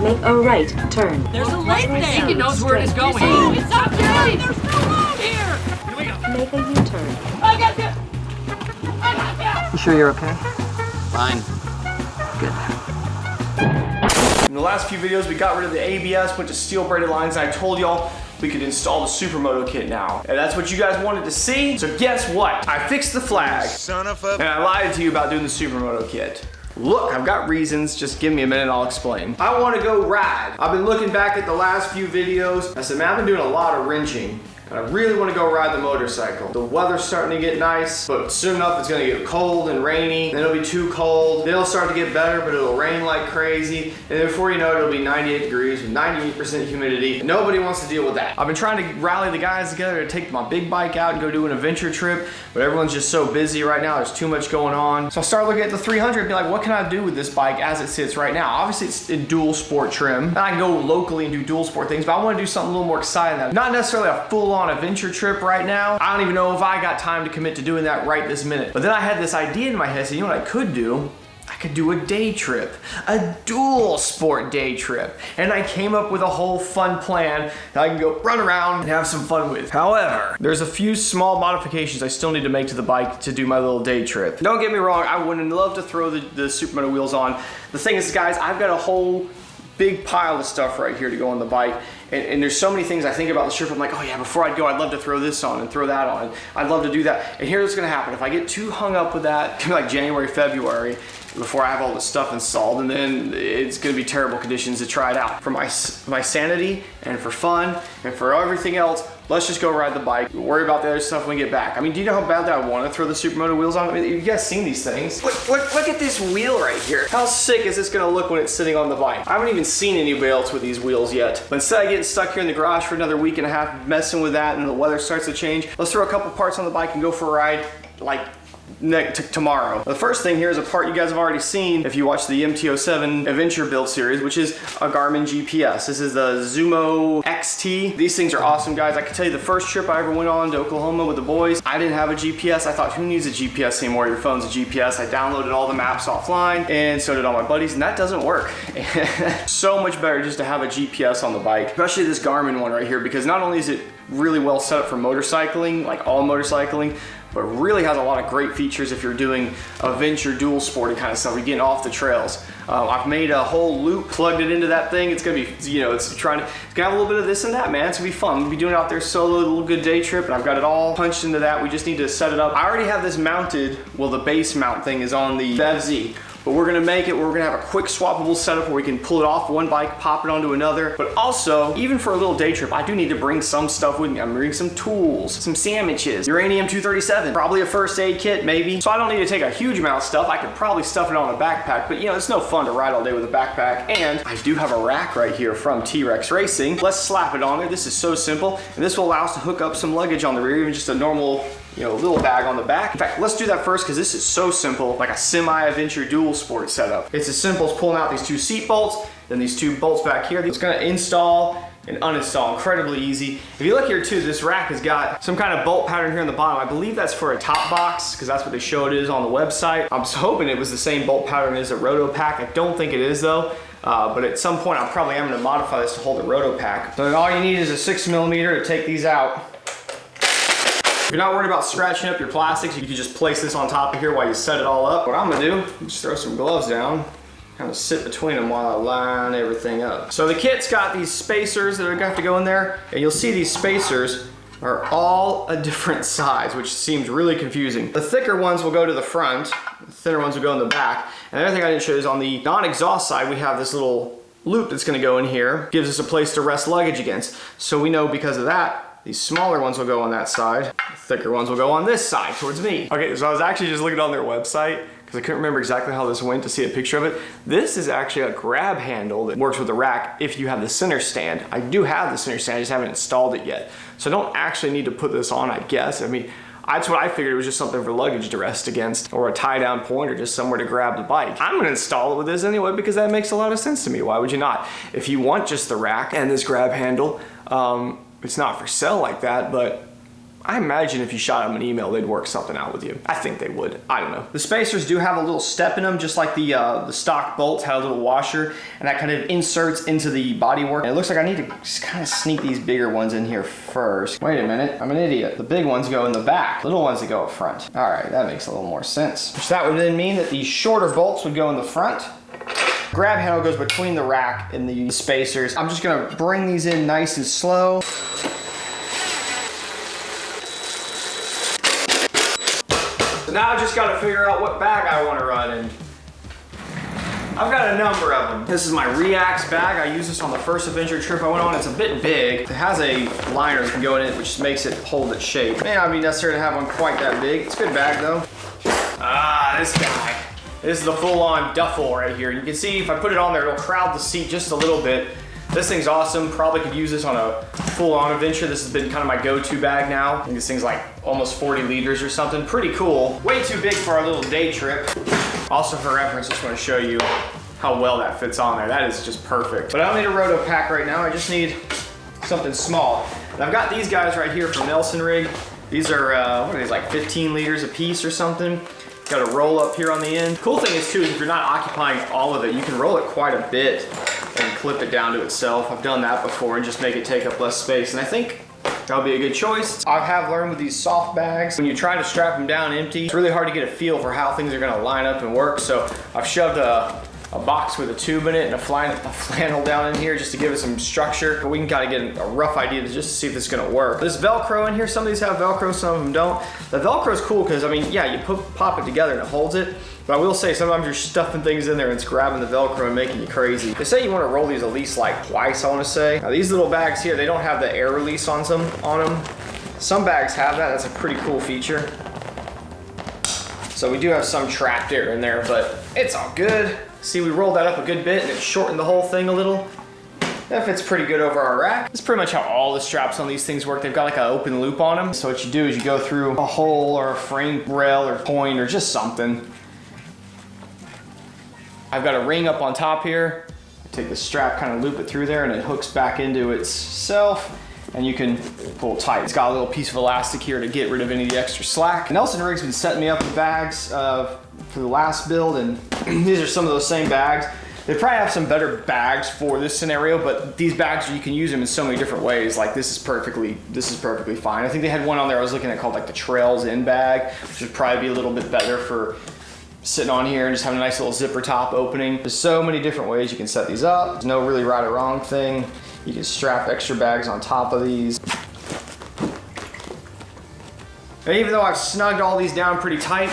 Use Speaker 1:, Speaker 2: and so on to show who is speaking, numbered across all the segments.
Speaker 1: Make a right turn.
Speaker 2: There's a lake there. I think it knows where it is going. Oh, it's up there. There's no road here. Here we go.
Speaker 1: Make a U-turn.
Speaker 2: I got you. I got you.
Speaker 3: You sure you're okay?
Speaker 4: Fine.
Speaker 3: Good.
Speaker 5: In the last few videos, we got rid of the ABS, went to steel braided lines, and I told y'all we could install the Supermoto kit now. And that's what you guys wanted to see. So guess what? I fixed the flag.
Speaker 4: Son of a...
Speaker 5: And I lied to you about doing the Supermoto kit. Look, I've got reasons. Just give me a minute and I'll explain. I want to go ride. I've been looking back at the last few videos. I said, man, I've been doing a lot of wrenching. And I really want to go ride the motorcycle. The weather's starting to get nice, but soon enough it's going to get cold and rainy. Then it'll be too cold. Then it'll start to get better, but it'll rain like crazy. And then before you know it, it'll be 98 degrees with 98% humidity. And nobody wants to deal with that. I've been trying to rally the guys together to take my big bike out and go do an adventure trip, but everyone's just so busy right now. There's too much going on. So I started looking at the 300 and be like, what can I do with this bike as it sits right now? Obviously it's in dual sport trim. And I can go locally and do dual sport things, but I want to do something a little more exciting than that. Not necessarily a full-on adventure trip right now. I don't even know if I got time to commit to doing that right this minute. But then I had this idea in my head, so you know what I could do? I could do a day trip, a dual sport day trip. And I came up with a whole fun plan that I can go run around and have some fun with. However, there's a few small modifications I still need to make to the bike to do my little day trip. Don't get me wrong, I would love to throw the Supermoto wheels on. The thing is, guys, I've got a whole big pile of stuff right here to go on the bike. And there's so many things I think about the trip. I'm like, oh yeah, before I'd go, I'd love to throw this on and throw that on. I'd love to do that. And here's what's gonna happen. If I get too hung up with that, it's gonna be like January, February, before I have all this stuff installed, and then it's gonna be terrible conditions to try it out. For my sanity and for fun and for everything else, let's just go ride the bike. We'll worry about the other stuff when we get back. I mean, do you know how bad that I want to throw the Supermoto wheels on? I mean, you guys seen these things? Look at this wheel right here. How sick is this gonna look when it's sitting on the bike? I haven't even seen anybody else with these wheels yet. But instead of getting stuck here in the garage for another week and a half messing with that and the weather starts to change, let's throw a couple parts on the bike and go for a ride like tomorrow. The first thing here is a part you guys have already seen if you watch the MT-07 Adventure build series, which is a Garmin GPS. This is the Zumo XT. These things are awesome, guys. I can tell you the first trip I ever went on to Oklahoma with the boys, I didn't have a GPS. I thought, who needs a GPS anymore? Your phone's a GPS. I downloaded all the maps offline, and so did all my buddies, and that doesn't work. So much better just to have a GPS on the bike, especially this Garmin one right here, because not only is it really well set up for motorcycling, like all motorcycling, but really has a lot of great features if you're doing adventure dual sporting kind of stuff. You're getting off the trails. I've made a whole loop, plugged it into that thing. It's gonna be, you know, it's gonna have a little bit of this and that, man. It's gonna be fun. We'll be doing it out there solo, a little good day trip, and I've got it all punched into that. We just need to set it up. I already have this mounted. Well, the base mount thing is on the BevZ. But we're gonna make it, we're gonna have a quick swappable setup where we can pull it off one bike, pop it onto another. But also, even for a little day trip, I do need to bring some stuff with me. I'm bringing some tools, some sandwiches, uranium 237, probably a first aid kit, maybe. So I don't need to take a huge amount of stuff. I could probably stuff it on a backpack, but you know, it's no fun to ride all day with a backpack. And I do have a rack right here from T-Rex Racing. Let's slap it on there. This is so simple. And this will allow us to hook up some luggage on the rear, even just a normal, you know, little bag on the back. In fact, let's do that first because this is so simple, like a semi-adventure dual sport setup. It's as simple as pulling out these two seat bolts, then these two bolts back here. It's gonna install and uninstall, incredibly easy. If you look here too, this rack has got some kind of bolt pattern here on the bottom. I believe that's for a top box because that's what they show it is on the website. I'm hoping it was the same bolt pattern as a roto pack. I don't think it is though. But at some point I probably am gonna modify this to hold a roto pack. So all you need is a 6mm to take these out. If you're not worried about scratching up your plastics, you can just place this on top of here while you set it all up. What I'm gonna do, just throw some gloves down, kind of sit between them while I line everything up. So the kit's got these spacers that are gonna have to go in there, and you'll see these spacers are all a different size, which seems really confusing. The thicker ones will go to the front, the thinner ones will go in the back. And the other thing I didn't show you is on the non-exhaust side, we have this little loop that's gonna go in here, gives us a place to rest luggage against. So we know because of that, these smaller ones will go on that side, the thicker ones will go on this side towards me. Okay, so I was actually just looking on their website because I couldn't remember exactly how this went to see a picture of it. This is actually a grab handle that works with the rack if you have the center stand. I do have the center stand, I just haven't installed it yet. So I don't actually need to put this on, I guess. I mean, that's what I figured, it was just something for luggage to rest against, or a tie down point, or just somewhere to grab the bike. I'm gonna install it with this anyway because that makes a lot of sense to me. Why would you not? If you want just the rack and this grab handle, it's not for sale like that, but I imagine if you shot them an email, they'd work something out with you. I think they would. I don't know. The spacers do have a little step in them, just like the stock bolts had a little washer, and that kind of inserts into the bodywork. And it looks like I need to just kind of sneak these bigger ones in here first. Wait a minute, I'm an idiot. The big ones go in the back, little ones that go up front. All right, that makes a little more sense. Which that would then mean that these shorter bolts would go in the front. Grab handle goes between the rack and the spacers. I'm just gonna bring these in nice and slow. Now I just gotta figure out what bag I wanna run in. I've got a number of them. This is my Reax bag. I used this on the first adventure trip I went on. It's a bit big. It has a liner that can go in it, which makes it hold its shape. May not be necessary to have one quite that big. It's a good bag though. Ah, this guy. This is the full-on duffel right here. You can see if I put it on there, it'll crowd the seat just a little bit. This thing's awesome. Probably could use this on a full-on adventure. This has been kind of my go-to bag now. I think this thing's like almost 40 liters or something. Pretty cool. Way too big for our little day trip. Also for reference, just want to show you how well that fits on there. That is just perfect. But I don't need a roto pack right now. I just need something small. And I've got these guys right here from Nelson Rig. These are, what are these, like 15 liters a piece or something? Got a roll up here on the end. Cool thing is too, is if you're not occupying all of it, you can roll it quite a bit and clip it down to itself. I've done that before and just make it take up less space. And I think that'll be a good choice. I have learned with these soft bags, when you try to strap them down empty, it's really hard to get a feel for how things are gonna line up and work. So I've shoved a box with a tube in it and a flannel down in here just to give it some structure. But we can kind of get a rough idea to just see if it's gonna work. There's Velcro in here. Some of these have Velcro, some of them don't. The Velcro is cool because, I mean, yeah, you pop it together and it holds it. But I will say sometimes you're stuffing things in there and it's grabbing the Velcro and making you crazy. They say you want to roll these at least like twice, I want to say. Now these little bags here, they don't have the air release on them. Some bags have that. That's a pretty cool feature. So we do have some trapped air in there, but it's all good. See, we rolled that up a good bit and it shortened the whole thing a little. That fits pretty good over our rack. That's pretty much how all the straps on these things work. They've got like an open loop on them. So what you do is you go through a hole or a frame rail or point or just something. I've got a ring up on top here. I take the strap, kind of loop it through there and it hooks back into itself. And you can pull tight. It's got a little piece of elastic here to get rid of any of the extra slack. Nelson Rig's been setting me up with bags for the last build, and these are some of those same bags. They probably have some better bags for this scenario, but these bags, you can use them in so many different ways. Like this is perfectly fine. I think they had one on there I was looking at called like the Trails In bag, which would probably be a little bit better for sitting on here and just having a nice little zipper top opening. There's so many different ways you can set these up. There's no really right or wrong thing. You can strap extra bags on top of these. And even though I've snugged all these down pretty tight,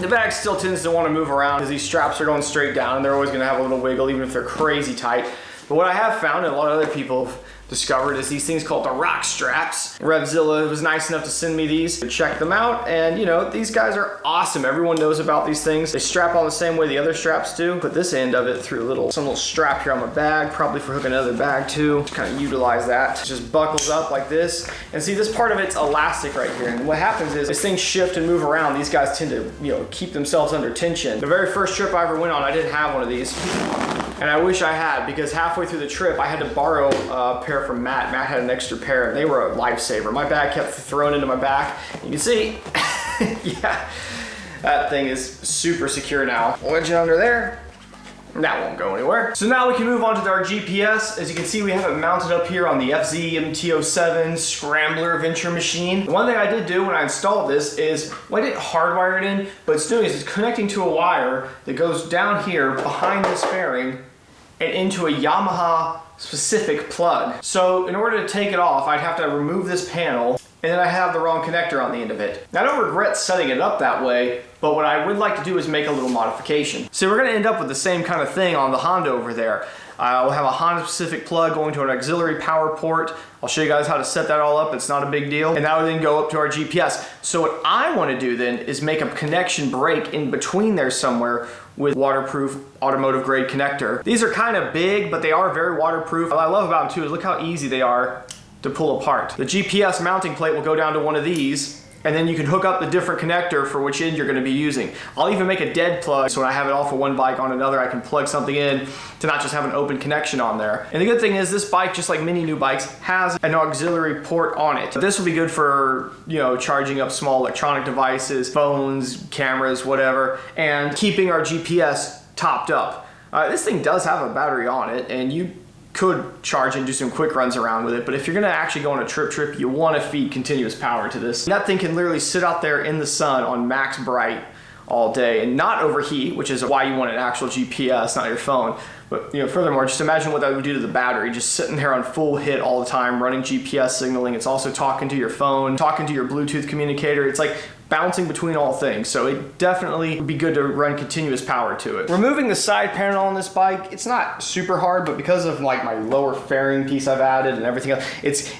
Speaker 5: the bag still tends to want to move around because these straps are going straight down and they're always going to have a little wiggle even if they're crazy tight. But what I have found, and a lot of other people have discovered, is these things called the rock straps. Revzilla was nice enough to send me these to check them out, and you know, these guys are awesome. Everyone knows about these things. They strap on the same way the other straps do. Put this end of it through some little strap here on my bag, probably for hooking another bag too. Just kind of utilize that. It just buckles up like this. And see, this part of it's elastic right here. And what happens is, as things shift and move around, these guys tend to, you know, keep themselves under tension. The very first trip I ever went on, I didn't have one of these. And I wish I had, because halfway through the trip, I had to borrow a pair from Matt. Matt had an extra pair, and they were a lifesaver. My bag kept throwing into my back. You can see, yeah, that thing is super secure now. Wedge it under there. That won't go anywhere. So now we can move on to our GPS. As you can see, we have it mounted up here on the FZ-MT-07 Scrambler Venture machine. The one thing I did do when I installed this is, well, I didn't hardwire it in, but it's doing is it's connecting to a wire that goes down here behind this fairing and into a Yamaha specific plug. So in order to take it off, I'd have to remove this panel, and then I have the wrong connector on the end of it. Now, I don't regret setting it up that way, but what I would like to do is make a little modification. So we're gonna end up with the same kind of thing on the Honda over there. We'll have a Honda specific plug going to an auxiliary power port. I'll show you guys how to set that all up. It's not a big deal. And that would then go up to our GPS. So what I want to do then is make a connection break in between there somewhere with waterproof automotive grade connector. These are kind of big, but they are very waterproof. What I love about them too is look how easy they are to pull apart. The GPS mounting plate will go down to one of these, and then you can hook up the different connector for which end you're going to be using. I'll even make a dead plug, so when I have it all for one bike on another, I can plug something in to not just have an open connection on there. And the good thing is this bike, just like many new bikes, has an auxiliary port on it. This will be good for, you know, charging up small electronic devices, phones, cameras, whatever, and keeping our GPS topped up. This thing does have a battery on it, and you could charge and do some quick runs around with it, but if you're gonna actually go on a trip, you wanna feed continuous power to this. That thing can literally sit out there in the sun on max bright all day and not overheat, which is why you want an actual GPS, not your phone. But you know, furthermore, just imagine what that would do to the battery, just sitting there on full hit all the time, running GPS signaling. It's also talking to your phone, talking to your Bluetooth communicator. It's like bouncing between all things, so it definitely would be good to run continuous power to it. Removing the side panel on this bike, it's not super hard, but because of like my lower fairing piece I've added and everything else,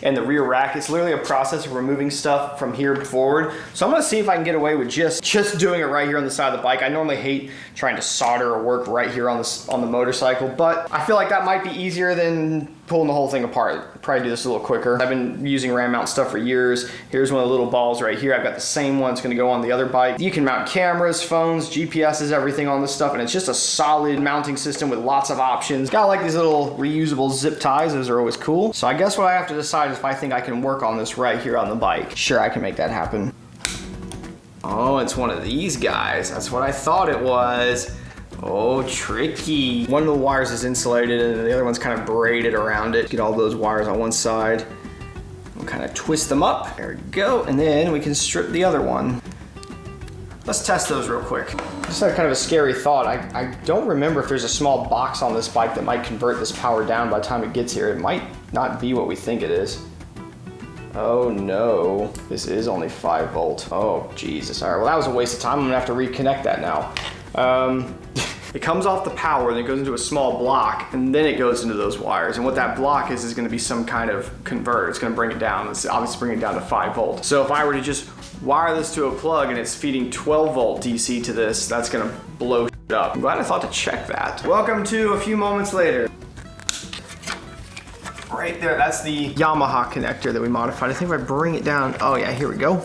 Speaker 5: and the rear rack, it's literally a process of removing stuff from here forward. So I'm gonna see if I can get away with just doing it right here on the side of the bike. I normally hate trying to solder or work right here on the motorcycle, but I feel like that might be easier than pulling the whole thing apart. Probably do this a little quicker. I've been using ram mount stuff for years. Here's one of the little balls right here. I've got the same one. It's gonna go on the other bike. You can mount cameras, phones, GPSs, everything on this stuff, and it's just a solid mounting system with lots of options. Got like these little reusable zip ties. Those are always cool. So I guess what I have to decide is if I think I can work on this right here on the bike. Sure, I can make that happen. Oh, it's one of these guys. That's what I thought it was. Oh, tricky. One of the wires is insulated and the other one's kind of braided around it. Get all those wires on one side. We'll kind of twist them up. There we go. And then we can strip the other one. Let's test those real quick. Just had kind of a scary thought. I don't remember if there's a small box on this bike that might convert this power down by the time it gets here. It might not be what we think it is. Oh no, this is only 5 volt. Oh, Jesus. All right, well that was a waste of time. I'm gonna have to reconnect that now. It comes off the power, then it goes into a small block, and then it goes into those wires. And what that block is gonna be some kind of converter. It's gonna bring it down. It's obviously bringing it down to 5 volt. So if I were to just wire this to a plug and it's feeding 12 volt DC to this, that's gonna blow shit up. I'm glad I thought to check that. Welcome to a few moments later. Right there, that's the Yamaha connector that we modified. I think if I bring it down, oh yeah, here we go.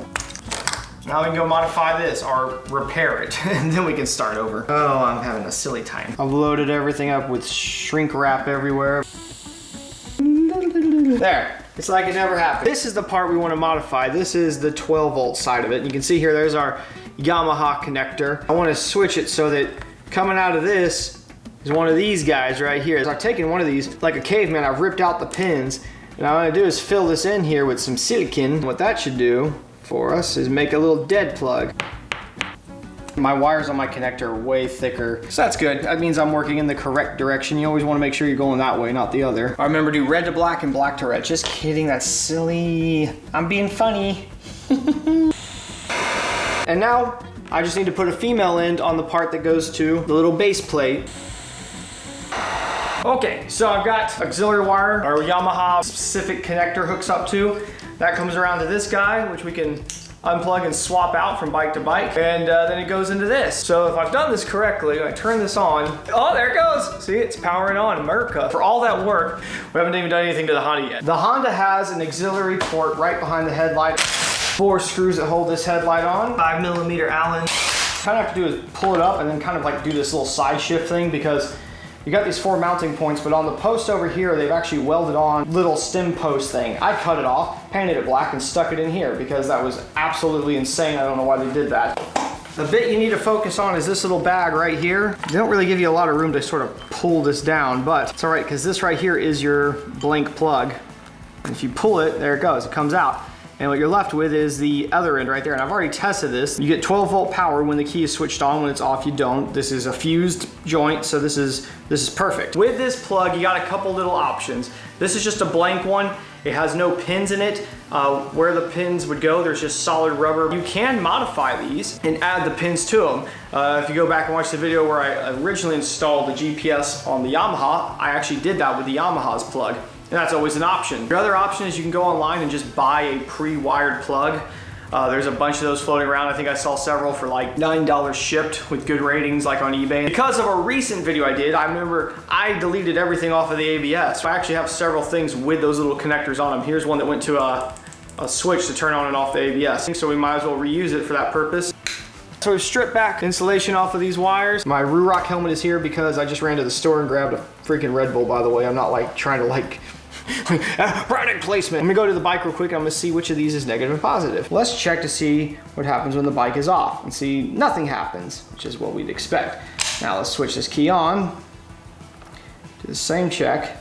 Speaker 5: Now we can go modify this or repair it, and then we can start over. Oh, I'm having a silly time. I've loaded everything up with shrink wrap everywhere. There, it's like it never happened. This is the part we want to modify. This is the 12 volt side of it. You can see here, there's our Yamaha connector. I want to switch it so that coming out of this is one of these guys right here. So I've taken one of these, like a caveman, I've ripped out the pins, and what I'm gonna do is fill this in here with some silicone. What that should do for us is make a little dead plug. My wires on my connector are way thicker, so that's good. That means I'm working in the correct direction. You always want to make sure you're going that way, not the other. I remember do red to black and black to red. Just kidding, that's silly. I'm being funny. And now I just need to put a female end on the part that goes to the little base plate. Okay, so I've got auxiliary wire, our Yamaha specific connector hooks up to. That comes around to this guy, which we can unplug and swap out from bike to bike. And then it goes into this. So if I've done this correctly, I turn this on. Oh, there it goes. See, it's powering on, America. For all that work, we haven't even done anything to the Honda yet. The Honda has an auxiliary port right behind the headlight. 4 screws that hold this headlight on. 5mm Allen. Kind of have to do is pull it up and then kind of like do this little side shift thing, because you got these 4 mounting points, but on the post over here, they've actually welded on little stem post thing. I cut it off, painted it black, and stuck it in here because that was absolutely insane. I don't know why they did that. The bit you need to focus on is this little bag right here. They don't really give you a lot of room to sort of pull this down, but it's all right because this right here is your blank plug. And if you pull it, there it goes, it comes out. And what you're left with is the other end right there. And I've already tested this. You get 12 volt power when the key is switched on. When it's off, you don't. This is a fused joint, so this is perfect. With this plug, you got a couple little options. This is just a blank one. It has no pins in it. Where the pins would go, there's just solid rubber. You can modify these and add the pins to them. If you go back and watch the video where I originally installed the GPS on the Yamaha, I actually did that with the Yamaha's plug. And that's always an option. Your other option is you can go online and just buy a pre-wired plug. There's a bunch of those floating around. I think I saw several for like $9 shipped with good ratings, like on eBay. Because of a recent video I did, I remember I deleted everything off of the ABS. So I actually have several things with those little connectors on them. Here's one that went to a switch to turn on and off the ABS. So we might as well reuse it for that purpose. So we've stripped back insulation off of these wires. My Ruroc helmet is here because I just ran to the store and grabbed a freaking Red Bull, by the way. I'm not like trying to like product placement. I'm gonna go to the bike real quick. I'm gonna see which of these is negative and positive. Let's check to see what happens when the bike is off, and see nothing happens, which is what we'd expect. Now let's switch this key on. Do the same check.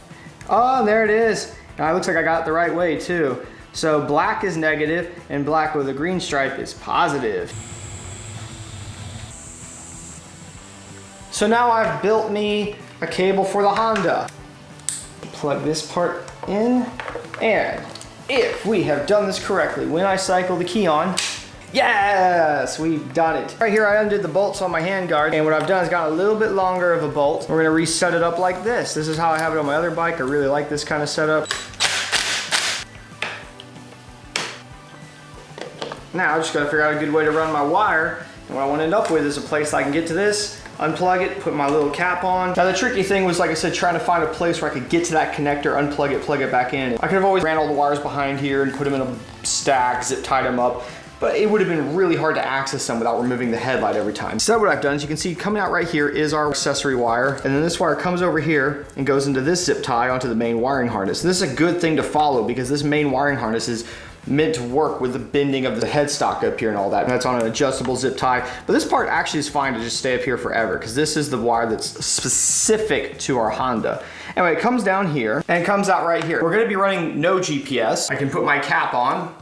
Speaker 5: Oh, there it is. Now it looks like I got it the right way too. So black is negative and black with a green stripe is positive. So now I've built me a cable for the Honda. Plug this part in, and if we have done this correctly, when I cycle the key on, yes, we've done it. Right here I undid the bolts on my handguard, and what I've done is got a little bit longer of a bolt. We're gonna reset it up like this. This is how I have it on my other bike. I really like this kind of setup. Now I just gotta figure out a good way to run my wire, and what I wanna end up with is a place I can get to this, unplug it, put my little cap on. Now the tricky thing was, like I said, trying to find a place where I could get to that connector, unplug it, plug it back in. I could have always ran all the wires behind here and put them in a stack, zip tied them up, but it would have been really hard to access them without removing the headlight every time. So what I've done is, you can see coming out right here is our accessory wire, and then this wire comes over here and goes into this zip tie onto the main wiring harness. And this is a good thing to follow because this main wiring harness is meant to work with the bending of the headstock up here and all that. And that's on an adjustable zip tie. But this part actually is fine to just stay up here forever because this is the wire that's specific to our Honda. Anyway, it comes down here and it comes out right here. We're gonna be running no GPS. I can put my cap on.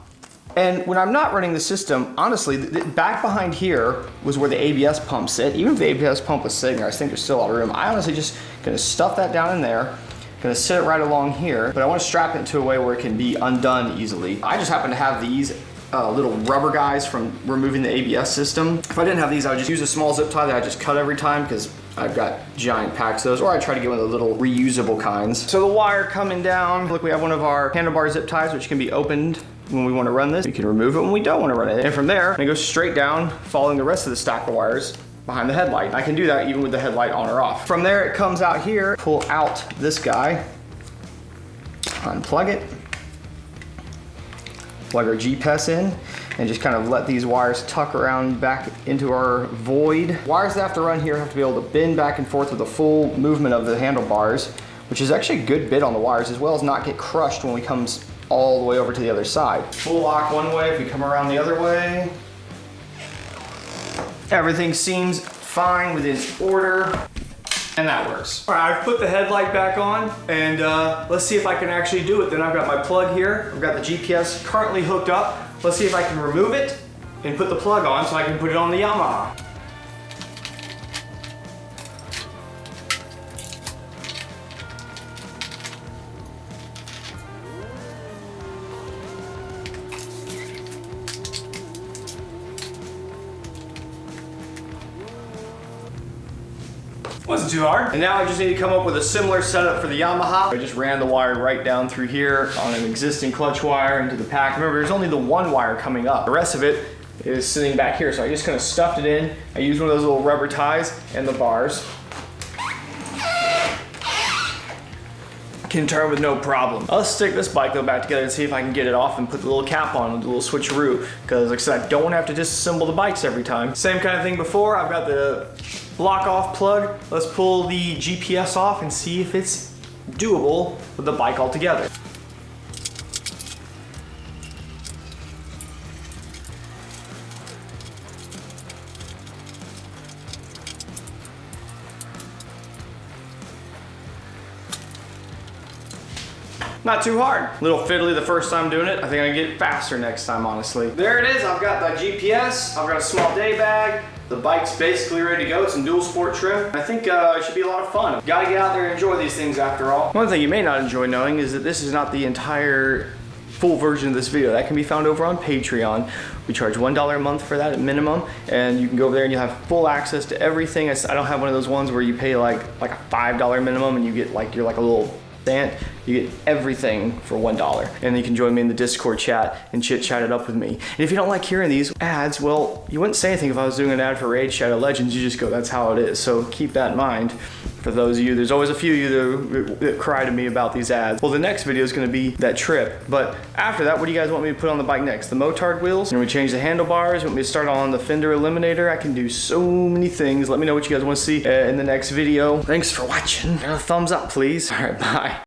Speaker 5: And when I'm not running the system, honestly, back behind here was where the ABS pump sit. Even if the ABS pump was sitting there, I think there's still a lot of room. I honestly just gonna stuff that down in there. Gonna sit it right along here, but I want to strap it into a way where it can be undone easily. I just happen to have these little rubber guys from removing the ABS system. If I didn't have these, I would just use a small zip tie that I just cut every time because I've got giant packs of those, or I try to get one of the little reusable kinds. So the wire coming down, look, we have one of our handlebar zip ties which can be opened when we want to run this. We can remove it when we don't want to run it. And from there, it goes straight down, following the rest of the stack of wires behind the headlight. I can do that even with the headlight on or off. From there, it comes out here, pull out this guy, unplug it, plug our GPS in, and just kind of let these wires tuck around back into our void. Wires that have to run here have to be able to bend back and forth with the full movement of the handlebars, which is actually a good bit on the wires, as well as not get crushed when we come all the way over to the other side. Full lock one way, if we come around the other way. Everything seems fine within order, and that works. All right, I've put the headlight back on, and let's see if I can actually do it. Then I've got my plug here. I've got the GPS currently hooked up. Let's see if I can remove it and put the plug on so I can put it on the Yamaha. Wasn't too hard. And now I just need to come up with a similar setup for the Yamaha. I just ran the wire right down through here on an existing clutch wire into the pack. Remember, there's only the one wire coming up. The rest of it is sitting back here. So I just kind of stuffed it in. I used one of those little rubber ties and the bars. Can turn with no problem. I'll stick this bike though back together and see if I can get it off and put the little cap on with the little switcheroo. Because like I said, I don't want to have to disassemble the bikes every time. Same kind of thing before. I've got the block off plug. Let's pull the GPS off and see if it's doable with the bike altogether. Not too hard. A little fiddly the first time doing it. I think I can get it faster next time, honestly. There it is. I've got the GPS. I've got a small day bag. The bike's basically ready to go. It's in dual sport trim. I think it should be a lot of fun. Gotta get out there and enjoy these things after all. One thing you may not enjoy knowing is that this is not the entire full version of this video. That can be found over on Patreon. We charge $1 a month for that at minimum, and you can go over there and you'll have full access to everything. I don't have one of those ones where you pay like a $5 minimum and you get like, you're like a little ant. You get everything for $1. And then you can join me in the Discord chat and chit-chat it up with me. And if you don't like hearing these ads, well, you wouldn't say anything if I was doing an ad for Raid Shadow Legends. You just go, that's how it is. So keep that in mind. For those of you, there's always a few of you that cry to me about these ads. Well, the next video is gonna be that trip. But after that, what do you guys want me to put on the bike next? The motard wheels? You want me to change the handlebars? You want me to start on the fender eliminator? I can do so many things. Let me know what you guys want to see in the next video. Thanks for watching. A thumbs up, please. All right, bye.